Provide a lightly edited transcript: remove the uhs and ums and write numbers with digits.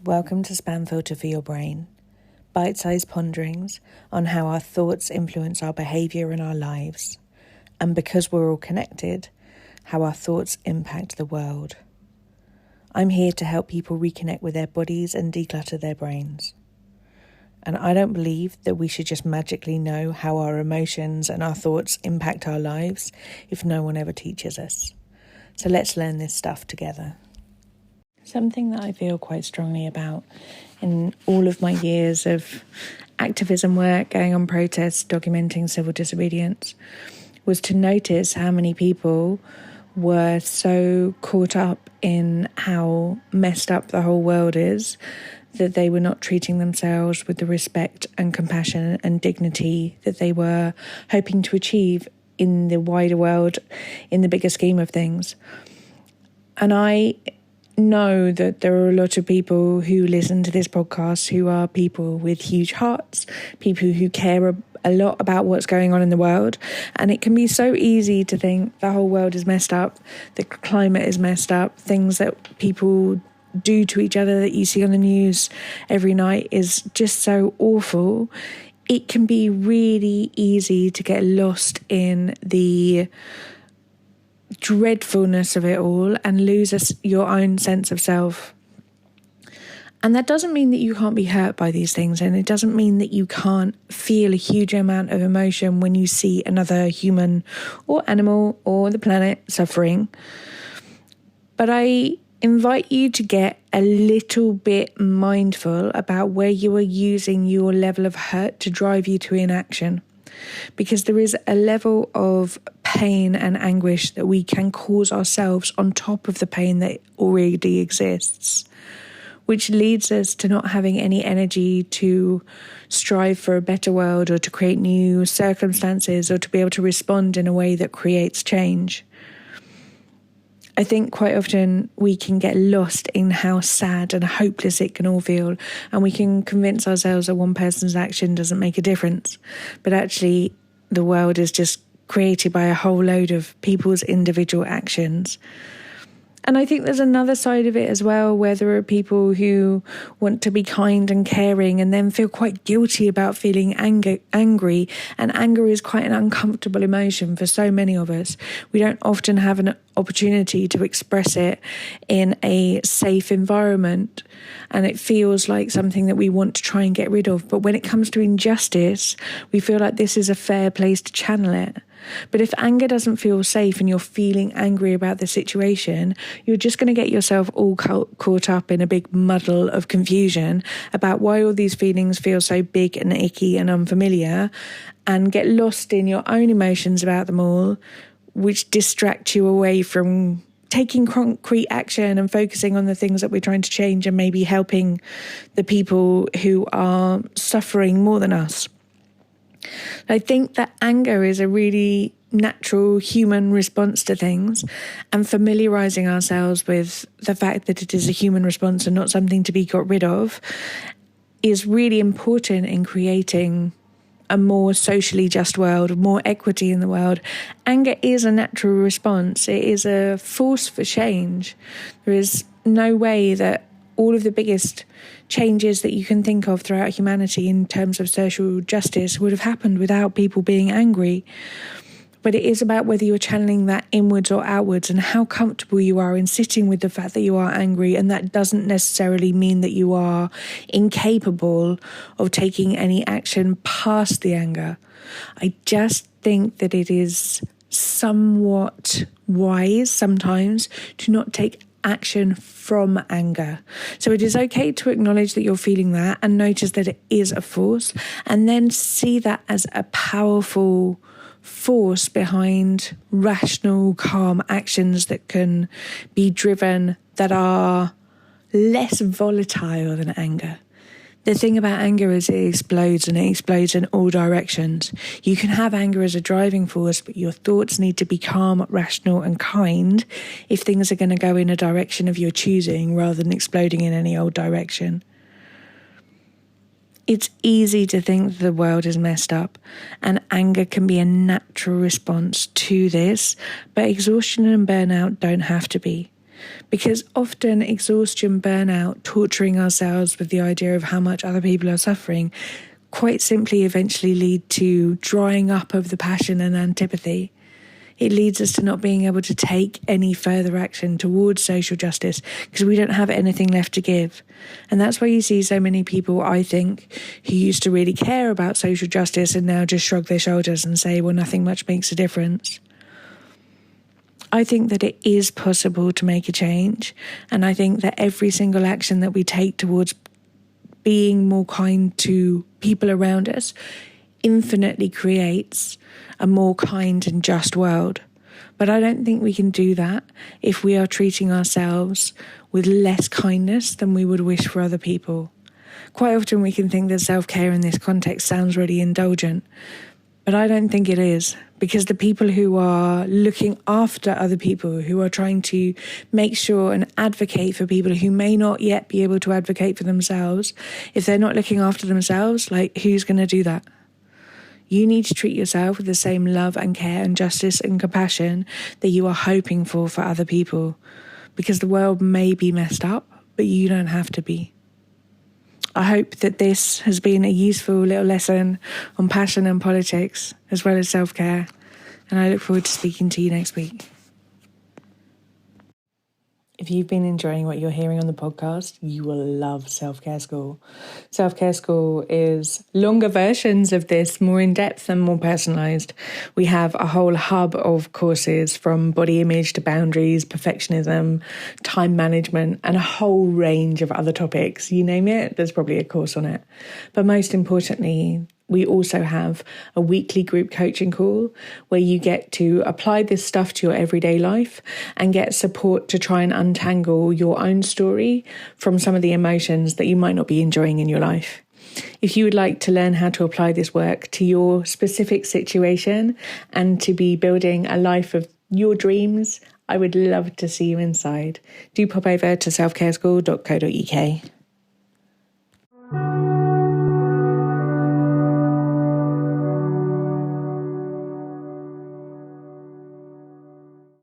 Welcome to Spam Filter for Your Brain, bite-sized ponderings on how our thoughts influence our behaviour and our lives, and because we're all connected, how our thoughts impact the world. I'm here to help people reconnect with their bodies and declutter their brains. And I don't believe that we should just magically know how our emotions and our thoughts impact our lives if no one ever teaches us. So let's learn this stuff together. Something that I feel quite strongly about in all of my years of activism work, going on protests, documenting civil disobedience, was to notice how many people were so caught up in how messed up the whole world is that they were not treating themselves with the respect and compassion and dignity that they were hoping to achieve in the wider world, in the bigger scheme of things. And I know that there are a lot of people who listen to this podcast who are people with huge hearts, people who care a lot about what's going on in the world. And it can be so easy to think the whole world is messed up, the climate is messed up, things that people do to each other that you see on the news every night is just so awful. It can be really easy to get lost in the dreadfulness of it all and lose your own sense of self. And that doesn't mean that you can't be hurt by these things, and it doesn't mean that you can't feel a huge amount of emotion when you see another human or animal or the planet suffering. But I invite you to get a little bit mindful about where you are using your level of hurt to drive you to inaction. Because there is a level of pain and anguish that we can cause ourselves on top of the pain that already exists, which leads us to not having any energy to strive for a better world or to create new circumstances or to be able to respond in a way that creates change. I think quite often we can get lost in how sad and hopeless it can all feel, and we can convince ourselves that one person's action doesn't make a difference. But actually, the world is just created by a whole load of people's individual actions. And I think there's another side of it as well, where there are people who want to be kind and caring and then feel quite guilty about feeling angry. And anger is quite an uncomfortable emotion for so many of us. We don't often have an opportunity to express it in a safe environment. And it feels like something that we want to try and get rid of. But when it comes to injustice, we feel like this is a fair place to channel it. But if anger doesn't feel safe and you're feeling angry about the situation, you're just going to get yourself all caught up in a big muddle of confusion about why all these feelings feel so big and icky and unfamiliar, and get lost in your own emotions about them all, which distract you away from taking concrete action and focusing on the things that we're trying to change and maybe helping the people who are suffering more than us. I think that anger is a really natural human response to things, and familiarising ourselves with the fact that it is a human response and not something to be got rid of is really important in creating a more socially just world, more equity in the world. Anger is a natural response. It is a force for change. There is no way that all of the biggest changes that you can think of throughout humanity in terms of social justice would have happened without people being angry. But it is about whether you're channeling that inwards or outwards and how comfortable you are in sitting with the fact that you are angry. And that doesn't necessarily mean that you are incapable of taking any action past the anger. I just think that it is somewhat wise sometimes to not take action from anger. So it is okay to acknowledge that you're feeling that and notice that it is a force, and then see that as a powerful force behind rational, calm actions that can be driven, that are less volatile than anger. The thing about anger is it explodes, and it explodes in all directions. You can have anger as a driving force, but your thoughts need to be calm, rational and kind if things are going to go in a direction of your choosing rather than exploding in any old direction. It's easy to think that the world is messed up, and anger can be a natural response to this, but exhaustion and burnout don't have to be. Because often exhaustion, burnout, torturing ourselves with the idea of how much other people are suffering quite simply eventually lead to drying up of the passion and antipathy. It leads us to not being able to take any further action towards social justice because we don't have anything left to give. And that's why you see so many people, I think, who used to really care about social justice and now just shrug their shoulders and say, well, nothing much makes a difference. I think that it is possible to make a change. And I think that every single action that we take towards being more kind to people around us infinitely creates a more kind and just world. But I don't think we can do that if we are treating ourselves with less kindness than we would wish for other people. Quite often we can think that self-care in this context sounds really indulgent, but I don't think it is, because the people who are looking after other people, who are trying to make sure and advocate for people who may not yet be able to advocate for themselves, if they're not looking after themselves, like, who's going to do that? You need to treat yourself with the same love and care and justice and compassion that you are hoping for other people, because the world may be messed up, but you don't have to be. I hope that this has been a useful little lesson on passion and politics, as well as self-care, and I look forward to speaking to you next week. If you've been enjoying what you're hearing on the podcast, you will love Self-Care School. Self-Care School is longer versions of this, more in-depth and more personalised. We have a whole hub of courses from body image to boundaries, perfectionism, time management, and a whole range of other topics. You name it, there's probably a course on it. But most importantly, we also have a weekly group coaching call where you get to apply this stuff to your everyday life and get support to try and untangle your own story from some of the emotions that you might not be enjoying in your life. If you would like to learn how to apply this work to your specific situation and to be building a life of your dreams, I would love to see you inside. Do pop over to selfcareschool.co.uk.